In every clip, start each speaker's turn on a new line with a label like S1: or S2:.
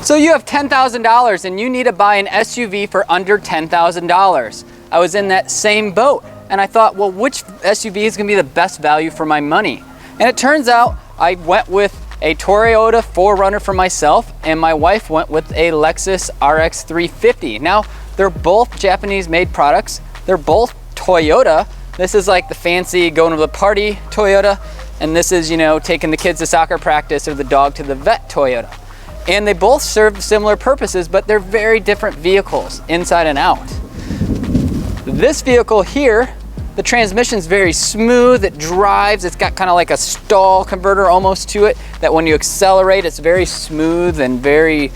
S1: So you have $10,000 and you need to buy an SUV for under $10,000. I was in that same boat and I thought, well, which SUV is gonna be the best value for my money? And it turns out I went with a Toyota 4Runner for myself and my wife went with a Lexus RX350. Now, they're both Japanese made products. They're both Toyota. This is like the fancy going to the party Toyota, and this is, you know, taking the kids to soccer practice or the dog to the vet Toyota. And they both serve similar purposes, but they're very different vehicles inside and out. This vehicle here, the transmission's very smooth, it drives, it's got kind of like a stall converter almost to it, that when you accelerate, it's very smooth and very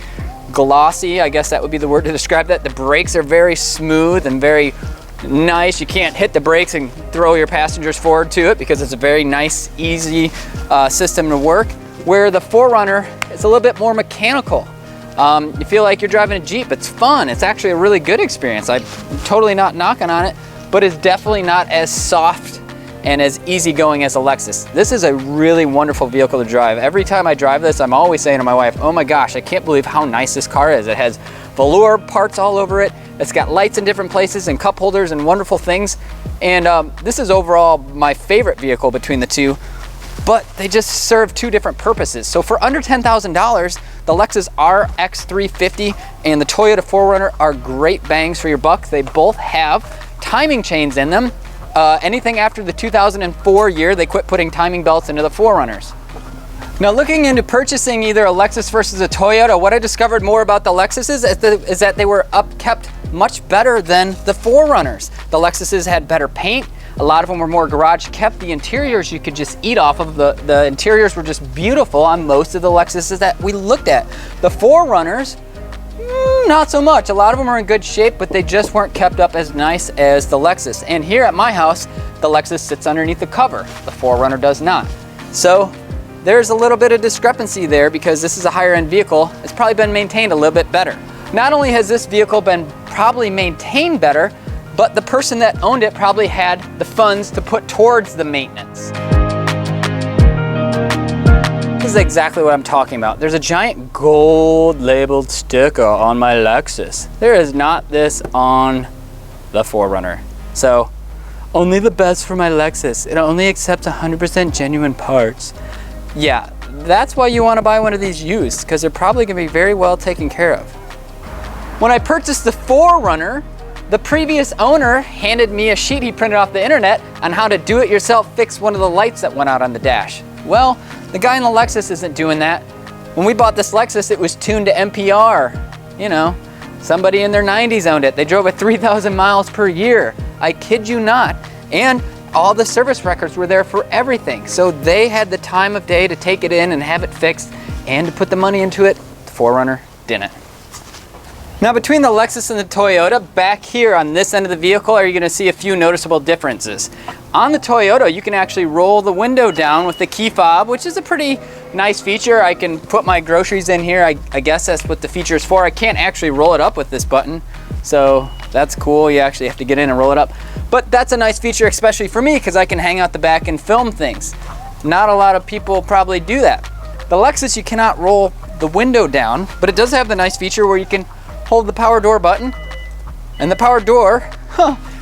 S1: glossy. I guess that would be the word to describe that. The brakes are very smooth and very nice. You can't hit the brakes and throw your passengers forward to it because it's a very nice, easy system to work. Where the 4Runner is a little bit more mechanical. You feel like you're driving a Jeep. It's fun. It's actually a really good experience. I'm totally not knocking on it, but it's definitely not as soft and as easygoing as a Lexus. This is a really wonderful vehicle to drive. Every time I drive this, I'm always saying to my wife, oh my gosh, I can't believe how nice this car is. It has velour parts all over it. It's got lights in different places and cup holders and wonderful things. And this is overall my favorite vehicle between the two, but they just serve two different purposes. So for under $10,000, the Lexus RX350 and the Toyota 4Runner are great bangs for your buck. They both have timing chains in them. Anything after the 2004 year, they quit putting timing belts into the 4Runners. Now, looking into purchasing either a Lexus versus a Toyota, what I discovered more about the Lexuses is that they were upkept much better than the 4Runners. The Lexuses had better paint. A lot of them were more garage kept. The interiors you could just eat off of. The interiors were just beautiful on most of the Lexuses that we looked at. The 4Runners, not so much. A lot of them are in good shape, but they just weren't kept up as nice as the Lexus. And here at my house, the Lexus sits underneath the cover. The 4Runner does not. So there's a little bit of discrepancy there because this is a higher end vehicle. It's probably been maintained a little bit better. Not only has this vehicle been probably maintained better, but the person that owned it probably had the funds to put towards the maintenance. This is exactly what I'm talking about. There's a giant gold labeled sticker on my Lexus. There is not this on the 4Runner. So, only the best for my Lexus. It only accepts 100% genuine parts. Yeah, that's why you want to buy one of these used, because they're probably going to be very well taken care of. When I purchased the 4Runner, the previous owner handed me a sheet he printed off the internet on how to do-it-yourself fix one of the lights that went out on the dash. Well, the guy in the Lexus isn't doing that. When we bought this Lexus, it was tuned to NPR. You know, somebody in their 90s owned it. They drove it 3,000 miles per year. I kid you not. And all the service records were there for everything. So they had the time of day to take it in and have it fixed and to put the money into it. The 4Runner didn't. Now, between the Lexus and the Toyota, back here on this end of the vehicle, are you gonna see a few noticeable differences. On the Toyota, you can actually roll the window down with the key fob, which is a pretty nice feature. I can put my groceries in here. I guess that's what the feature is for. I can't actually roll it up with this button, so that's cool. You actually have to get in and roll it up. But that's a nice feature, especially for me, because I can hang out the back and film things. Not a lot of people probably do that. The Lexus, you cannot roll the window down, but it does have the nice feature where you can hold the power door button, and the power door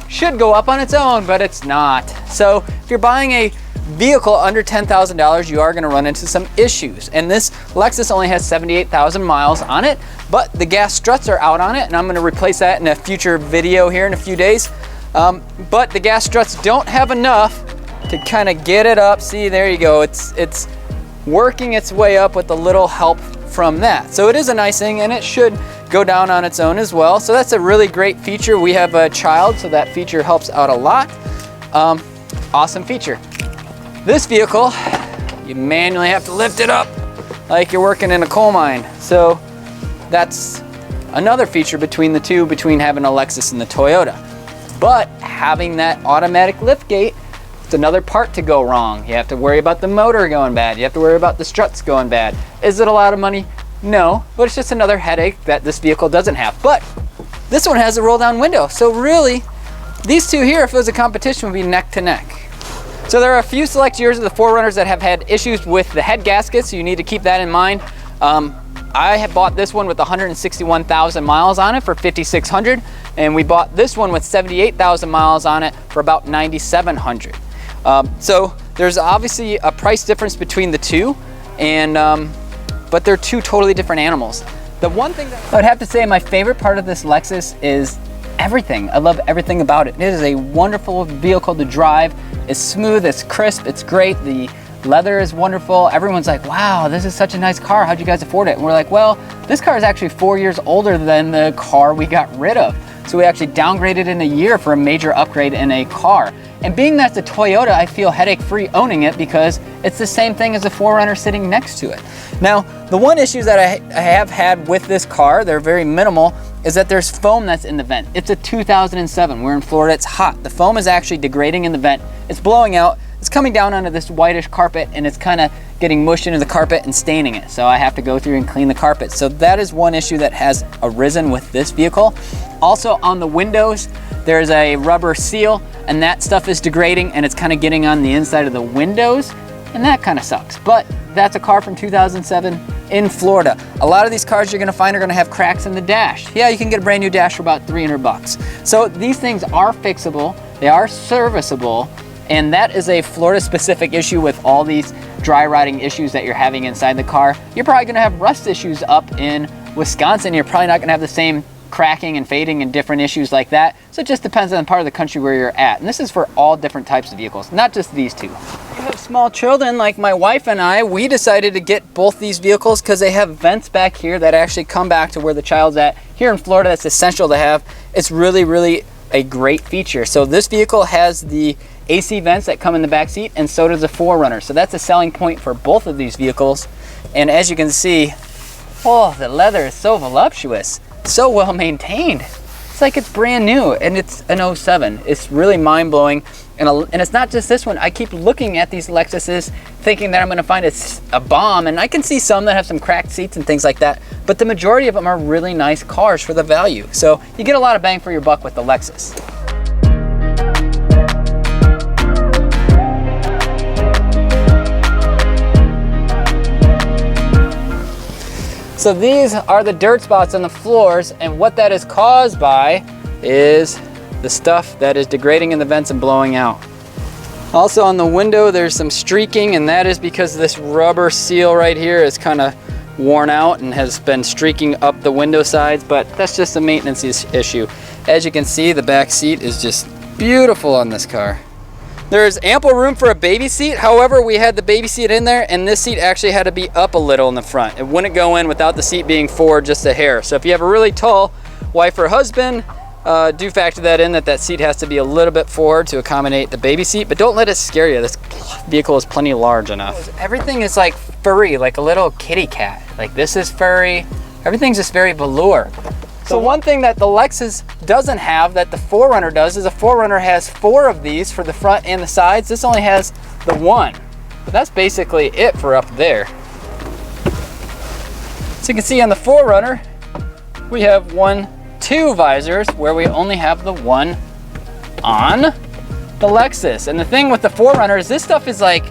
S1: should go up on its own, but it's not. So if you're buying a vehicle under $10,000, you are going to run into some issues. And this Lexus only has 78,000 miles on it, but the gas struts are out on it, and I'm going to replace that in a future video here in a few days. But the gas struts don't have enough to kind of get it up. See, there you go. It's working its way up with a little help from that. So it is a nice thing, and it should go down on its own as well. So that's a really great feature. We have a child, so that feature helps out a lot. Awesome feature. This vehicle, you manually have to lift it up like you're working in a coal mine. So that's another feature between the two, between having a Lexus and the Toyota. But having that automatic lift gate, it's another part to go wrong. You have to worry about the motor going bad. You have to worry about the struts going bad. Is it a lot of money? No, but it's just another headache that this vehicle doesn't have. But this one has a roll down window. So really, these two here, if it was a competition, would be neck to neck. So there are a few select years of the 4Runners that have had issues with the head gaskets, so you need to keep that in mind. I had bought this one with 161,000 miles on it for $5,600, and we bought this one with 78,000 miles on it for about $9,700. So there's obviously a price difference between the two, and but they're two totally different animals. The one thing that I would have to say my favorite part of this Lexus is everything. I love everything about it. It is a wonderful vehicle to drive. It's smooth, it's crisp, it's great. The leather is wonderful. Everyone's like, wow, this is such a nice car. How'd you guys afford it? And we're like, well, this car is actually 4 years older than the car we got rid of. So we actually downgraded in a year for a major upgrade in a car. And being that it's a Toyota, I feel headache-free owning it because it's the same thing as a 4Runner sitting next to it. Now, the one issue that I have had with this car, they're very minimal, is that there's foam that's in the vent. It's a 2007, we're in Florida, it's hot. The foam is actually degrading in the vent. It's blowing out, it's coming down onto this whitish carpet, and it's kind of getting mushed into the carpet and staining it. So I have to go through and clean the carpet. So that is one issue that has arisen with this vehicle. Also on the windows, there's a rubber seal, and that stuff is degrading, and it's kind of getting on the inside of the windows, and that kind of sucks. But that's a car from 2007 in Florida. A lot of these cars you're gonna find are gonna have cracks in the dash. Yeah, you can get a brand new dash for about 300 bucks. So these things are fixable, they are serviceable, and that is a Florida specific issue with all these dry rotting issues that you're having inside the car. You're probably gonna have rust issues up in Wisconsin. You're probably not gonna have the same cracking and fading and different issues like that. So it just depends on the part of the country where you're at. And this is for all different types of vehicles, not just these two. If you have small children like my wife and I, we decided to get both these vehicles because they have vents back here that actually come back to where the child's at. Here in Florida, that's essential to have. It's really, really a great feature. So this vehicle has the AC vents that come in the back seat, and so does the 4Runner. So that's a selling point for both of these vehicles. And as you can see, oh, the leather is so voluptuous, so well maintained. It's like it's brand new, and it's an 07. It's really mind-blowing. And it's not just this one. I keep looking at these Lexuses thinking that I'm gonna find a bomb, and I can see some that have some cracked seats and things like that, but the majority of them are really nice cars for the value. So you get a lot of bang for your buck with the Lexus. So these are the dirt spots on the floors, and what that is caused by is the stuff that is degrading in the vents and blowing out. Also on the window, there's some streaking, and that is because this rubber seal right here is kind of worn out and has been streaking up the window sides, but that's just a maintenance issue. As you can see, the back seat is just beautiful on this car. There's ample room for a baby seat. However, we had the baby seat in there, and this seat actually had to be up a little in the front. It wouldn't go in without the seat being forward just a hair. So if you have a really tall wife or husband, do factor that in, that seat has to be a little bit forward to accommodate the baby seat, but don't let it scare you. This vehicle is plenty large enough. Everything is like furry, like a little kitty cat. Like this is furry. Everything's just very velour. So one thing that the Lexus doesn't have that the 4Runner does is the 4Runner has 4 of these for the front and the sides. This only has the 1, but that's basically it for up there. So you can see on the 4Runner, we have 2 visors where we only have the 1 on the Lexus. And the thing with the 4Runner is this stuff is like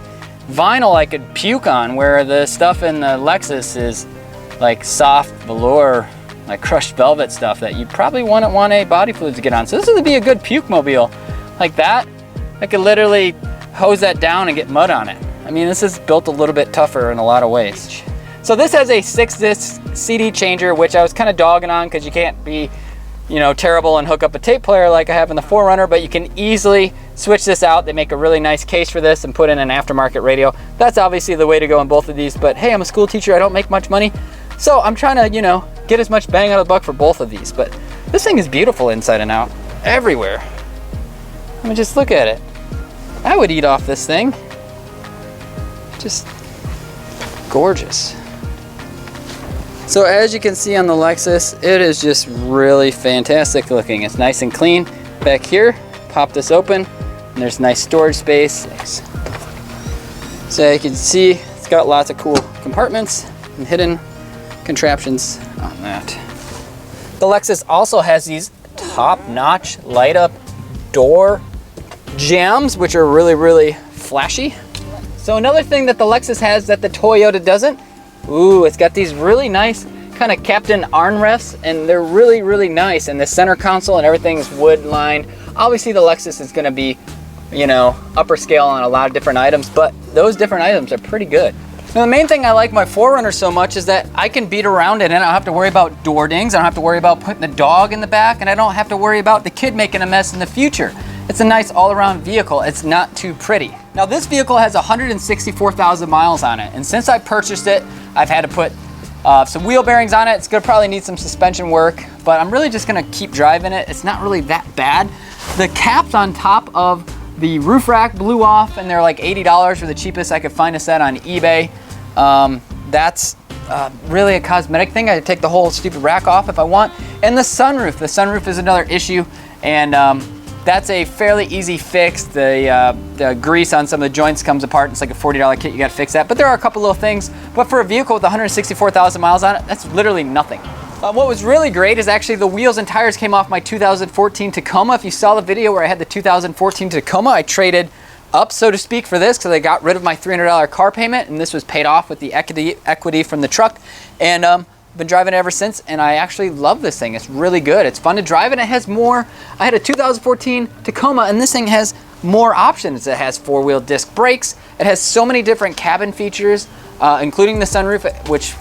S1: vinyl I could puke on, where the stuff in the Lexus is like soft velour, like crushed velvet stuff that you probably wouldn't want a body fluid to get on. So this would be a good puke mobile. Like that, I could literally hose that down and get mud on it. I mean, this is built a little bit tougher in a lot of ways. So this has a 6-disc CD changer, which I was kind of dogging on because you can't be, you know, terrible and hook up a tape player like I have in the 4Runner, but you can easily switch this out. They make a really nice case for this and put in an aftermarket radio. That's obviously the way to go in both of these, but hey, I'm a school teacher, I don't make much money. So I'm trying to, you know, get as much bang out of the buck for both of these, but this thing is beautiful inside and out, everywhere. I mean, just look at it. I would eat off this thing. Just gorgeous. So as you can see on the Lexus, it is just really fantastic looking. It's nice and clean. Back here, pop this open, and there's nice storage space. So you can see it's got lots of cool compartments and hidden contraptions on that. The Lexus also has these top-notch light-up door jambs, which are really, really flashy. So another thing that the Lexus has that the Toyota doesn't Ooh, it's got these really nice kind of captain armrests, and they're really, really nice. And the center console and everything is wood lined. Obviously the Lexus is gonna be, you know, upper scale on a lot of different items, but those different items are pretty good. Now, the main thing I like my 4Runner so much is that I can beat around it and I don't have to worry about door dings. I don't have to worry about putting the dog in the back, and I don't have to worry about the kid making a mess in the future. It's a nice all-around vehicle. It's not too pretty. Now, this vehicle has 164,000 miles on it, and since I purchased it, I've had to put some wheel bearings on it. It's gonna probably need some suspension work, but I'm really just gonna keep driving it. It's not really that bad. The caps on top of the roof rack blew off, and they're like $80 for the cheapest I could find a set on eBay. That's really a cosmetic thing. I could take the whole stupid rack off if I want. And the sunroof is another issue, and that's a fairly easy fix. The grease on some of the joints comes apart. It's like a $40 kit, you gotta fix that. But there are a couple little things. But for a vehicle with 164,000 miles on it, that's literally nothing. What was really great is actually the wheels and tires came off my 2014 Tacoma. If you saw the video where I had the 2014 Tacoma, I traded up, so to speak, for this because I got rid of my $300 car payment, and this was paid off with the equity from the truck. And been driving it ever since, and I actually love this thing. It's really good. It's fun to drive, and it has more. I had a 2014 Tacoma, and this thing has more options. It has four-wheel disc brakes. It has so many different cabin features, including the sunroof, which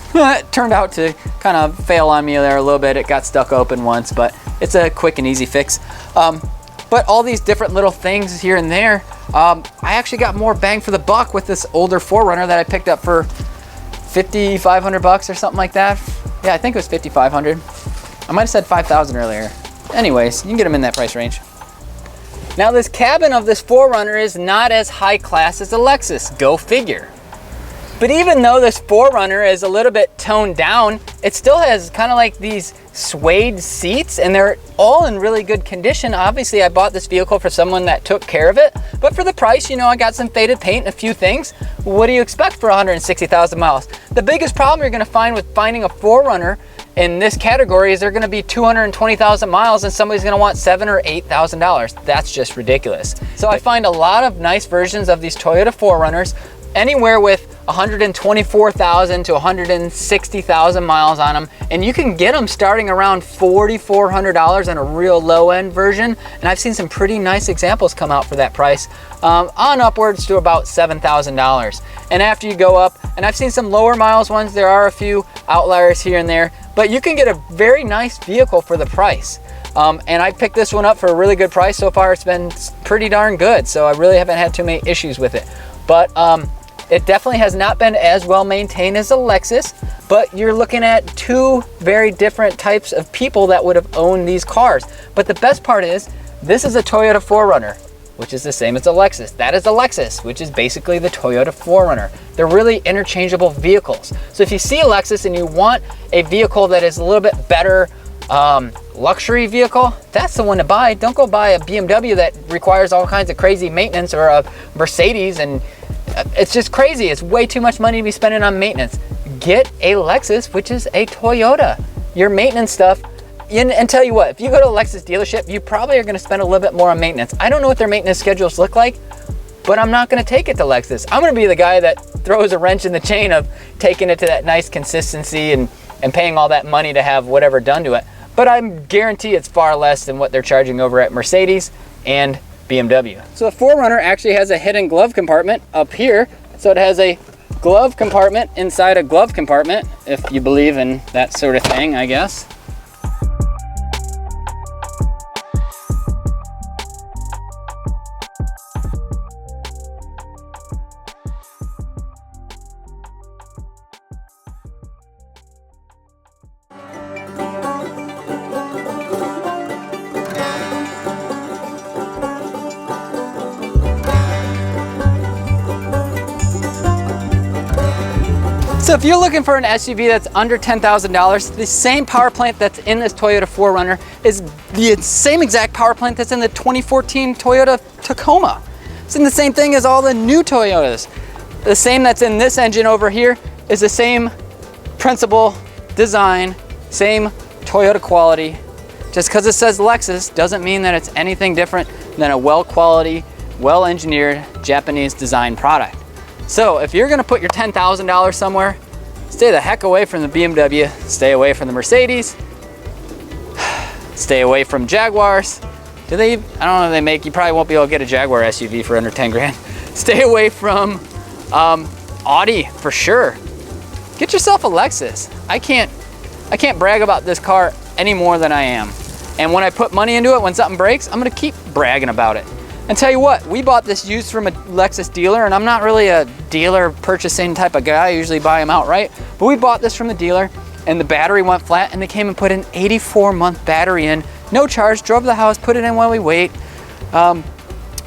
S1: turned out to kind of fail on me there a little bit. It got stuck open once, but it's a quick and easy fix. But all these different little things here and there, I actually got more bang for the buck with this older 4Runner that I picked up for $5,500 or something like that. Yeah, I think it was $5,500. I might have said $5,000 earlier. Anyways, you can get them in that price range. Now, this cabin of this 4Runner is not as high class as the Lexus. Go figure. But even though this 4Runner is a little bit toned down, it still has kind of like these suede seats, and they're all in really good condition. Obviously, I bought this vehicle for someone that took care of it, but for the price, you know, I got some faded paint and a few things. What do you expect for 160,000 miles? The biggest problem you're gonna find with finding a 4Runner in this category is they're gonna be 220,000 miles and somebody's gonna want $7,000 or $8,000. That's just ridiculous. So I find a lot of nice versions of these Toyota 4Runners, anywhere with 124,000 to 160,000 miles on them, and you can get them starting around $4,400 on a real low-end version, and I've seen some pretty nice examples come out for that price, on upwards to about $7,000. And after you go up, and I've seen some lower miles ones, there are a few outliers here and there, but you can get a very nice vehicle for the price. And I picked this one up for a really good price. So far it's been pretty darn good, so I really haven't had too many issues with it. But it definitely has not been as well maintained as a Lexus, but you're looking at two very different types of people that would have owned these cars. But the best part is, this is a Toyota 4Runner, which is the same as a Lexus. That is a Lexus, which is basically the Toyota 4Runner. They're really interchangeable vehicles. So if you see a Lexus and you want a vehicle that is a little bit better, luxury vehicle, that's the one to buy. Don't go buy a BMW that requires all kinds of crazy maintenance, or a Mercedes, and it's just crazy. It's way too much money to be spending on maintenance. Get a Lexus, which is a Toyota. Your maintenance stuff, and tell you what, if you go to a Lexus dealership, you probably are gonna spend a little bit more on maintenance. I don't know what their maintenance schedules look like, but I'm not gonna take it to Lexus. I'm gonna be the guy that throws a wrench in the chain of taking it to that nice consistency and paying all that money to have whatever done to it. But I guarantee it's far less than what they're charging over at Mercedes and BMW. So the 4Runner actually has a hidden glove compartment up here. So it has a glove compartment inside a glove compartment, if you believe in that sort of thing, I guess. So if you're looking for an SUV that's under $10,000, the same power plant that's in this Toyota 4Runner is the same exact power plant that's in the 2014 Toyota Tacoma. It's in the same thing as all the new Toyotas. The same that's in this engine over here is the same principle, design, same Toyota quality. Just because it says Lexus doesn't mean that it's anything different than a well-quality, well-engineered Japanese design product. So if you're gonna put your $10,000 somewhere, Stay the heck away from the BMW, stay away from the Mercedes, stay away from Jaguars. I don't know if they make, you probably won't be able to get a Jaguar SUV for under 10 grand. Stay away from Audi for sure. Get yourself a Lexus. I can't brag about this car any more than I am. And when I put money into it, when something breaks, I'm gonna keep bragging about it. And tell you what, we bought this used from a Lexus dealer, and I'm not really a dealer purchasing type of guy. I usually buy them outright. But we bought this from the dealer, and the battery went flat, and they came and put an 84-month battery in, no charge, drove to the house, put it in while we wait. When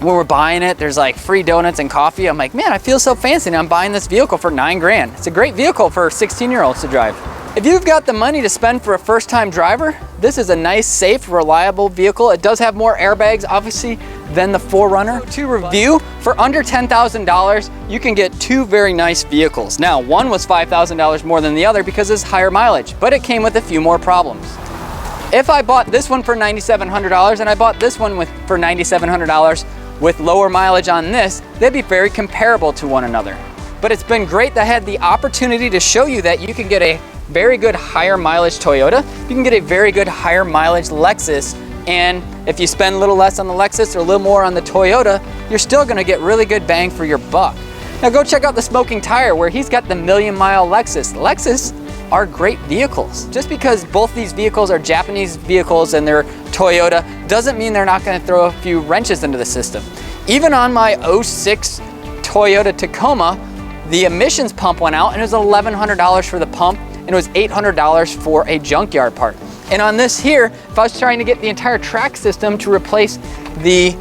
S1: we're buying it, there's like free donuts and coffee. I'm like, man, I feel so fancy, and I'm buying this vehicle for 9 grand. It's a great vehicle for 16-year-olds to drive. If you've got the money to spend for a first-time driver, this is a nice, safe, reliable vehicle. It does have more airbags, obviously, than the 4Runner. To review, for under $10,000, you can get 2 very nice vehicles. Now, one was $5,000 more than the other because it's higher mileage, but it came with a few more problems. If I bought this one for $9,700 and I bought this one for $9,700 with lower mileage on this, they'd be very comparable to one another. But it's been great that I had the opportunity to show you that you can get a very good higher mileage Toyota, you can get a very good higher mileage Lexus, and if you spend a little less on the Lexus or a little more on the Toyota, you're still gonna get really good bang for your buck. Now go check out the Smoking Tire where he's got the million-mile Lexus. Lexus are great vehicles. Just because both these vehicles are Japanese vehicles and they're Toyota doesn't mean they're not gonna throw a few wrenches into the system. Even on my 06 Toyota Tacoma, the emissions pump went out and it was $1,100 for the pump and it was $800 for a junkyard part. And on this here, if I was trying to get the entire track system to replace the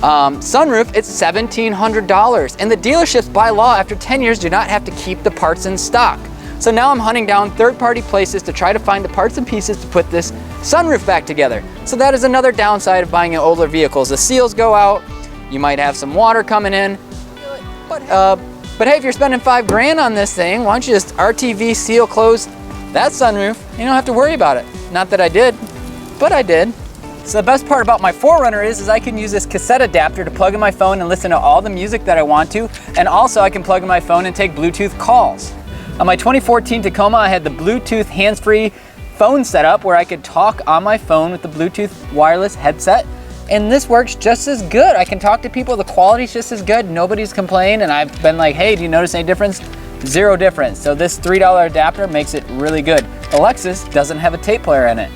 S1: sunroof, it's $1,700. And the dealerships by law after 10 years do not have to keep the parts in stock. So now I'm hunting down third-party places to try to find the parts and pieces to put this sunroof back together. So that is another downside of buying older vehicles. The seals go out, you might have some water coming in, but hey, if you're spending 5 grand on this thing, why don't you just RTV seal close that sunroof? You don't have to worry about it. Not that I did, but I did. So the best part about my 4Runner is I can use this cassette adapter to plug in my phone and listen to all the music that I want to, and also I can plug in my phone and take Bluetooth calls. On my 2014 Tacoma, I had the Bluetooth hands-free phone setup where I could talk on my phone with the Bluetooth wireless headset, and this works just as good. I can talk to people, the quality's just as good, nobody's complained, and I've been like, hey, do you notice any difference? Zero difference. So this $3 adapter makes it really good. The Lexus doesn't have a tape player in it,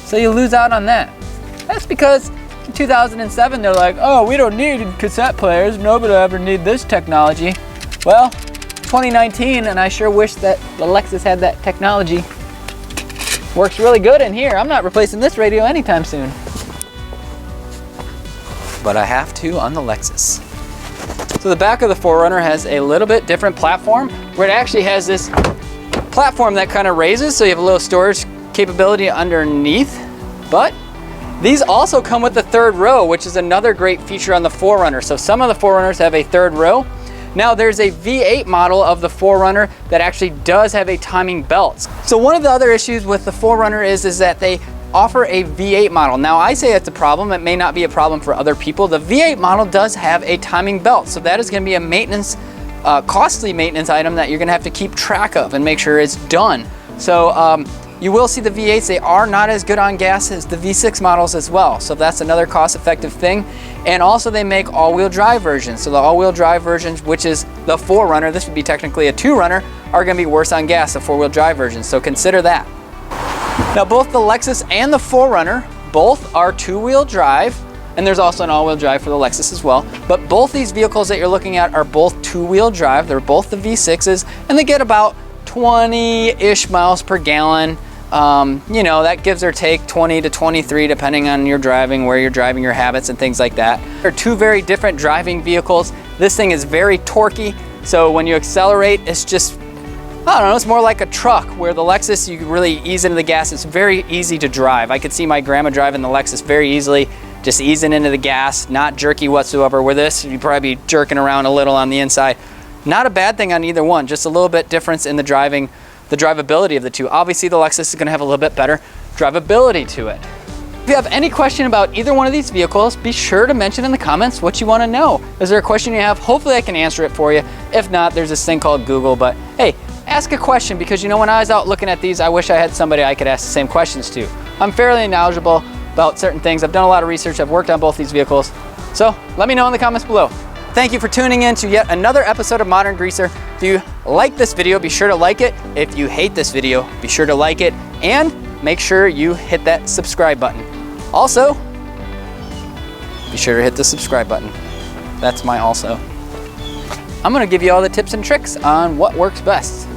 S1: so you lose out on that. That's because in 2007, they're like, oh, we don't need cassette players, nobody will ever need this technology. Well, 2019, and I sure wish that the Lexus had that technology. Works really good in here. I'm not replacing this radio anytime soon. But I have to on the Lexus. So the back of the 4Runner has a little bit different platform where it actually has this platform that kind of raises, so you have a little storage capability underneath. But these also come with the 3rd row, which is another great feature on the 4Runner. So some of the 4Runners have a 3rd row. Now there's a V8 model of the 4Runner that actually does have a timing belt. So one of the other issues with the 4Runner is that they offer a V8 model. Now I say it's a problem, it may not be a problem for other people. The V8 model does have a timing belt, so that is gonna be a maintenance, costly maintenance item that you're gonna have to keep track of and make sure it's done. So you will see the V8s, they are not as good on gas as the V6 models as well. So that's another cost-effective thing. And also they make all-wheel drive versions. So the all-wheel drive versions, which is the 4Runner, this would be technically a 2Runner, are gonna be worse on gas, the 4-wheel drive versions. So consider that. Now both the Lexus and the 4Runner, both are 2-wheel drive, and there's also an all-wheel drive for the Lexus as well. But both these vehicles that you're looking at are both 2-wheel drive. They're both the V6s, and they get about 20-ish miles per gallon. You know, that gives or take 20 to 23 depending on your driving, where you're driving, your habits and things like that. They're 2 very different driving vehicles. This thing is very torquey, so when you accelerate, it's just, I don't know, it's more like a truck, where the Lexus, you really ease into the gas. It's very easy to drive. I could see my grandma driving the Lexus very easily, just easing into the gas, not jerky whatsoever. Where this, you'd probably be jerking around a little on the inside. Not a bad thing on either one, just a little bit difference in the drivability of the two. Obviously the Lexus is gonna have a little bit better drivability to it. If you have any question about either one of these vehicles, be sure to mention in the comments what you wanna know. Is there a question you have? Hopefully I can answer it for you. If not, there's this thing called Google, but hey, ask a question, because you know, when I was out looking at these, I wish I had somebody I could ask the same questions to. I'm fairly knowledgeable about certain things. I've done a lot of research. I've worked on both these vehicles. So let me know in the comments below. Thank you for tuning in to yet another episode of Modern Greaser. If you like this video, be sure to like it. If you hate this video, be sure to like it, and make sure you hit that subscribe button. Also, be sure to hit the subscribe button. That's my also. I'm gonna give you all the tips and tricks on what works best.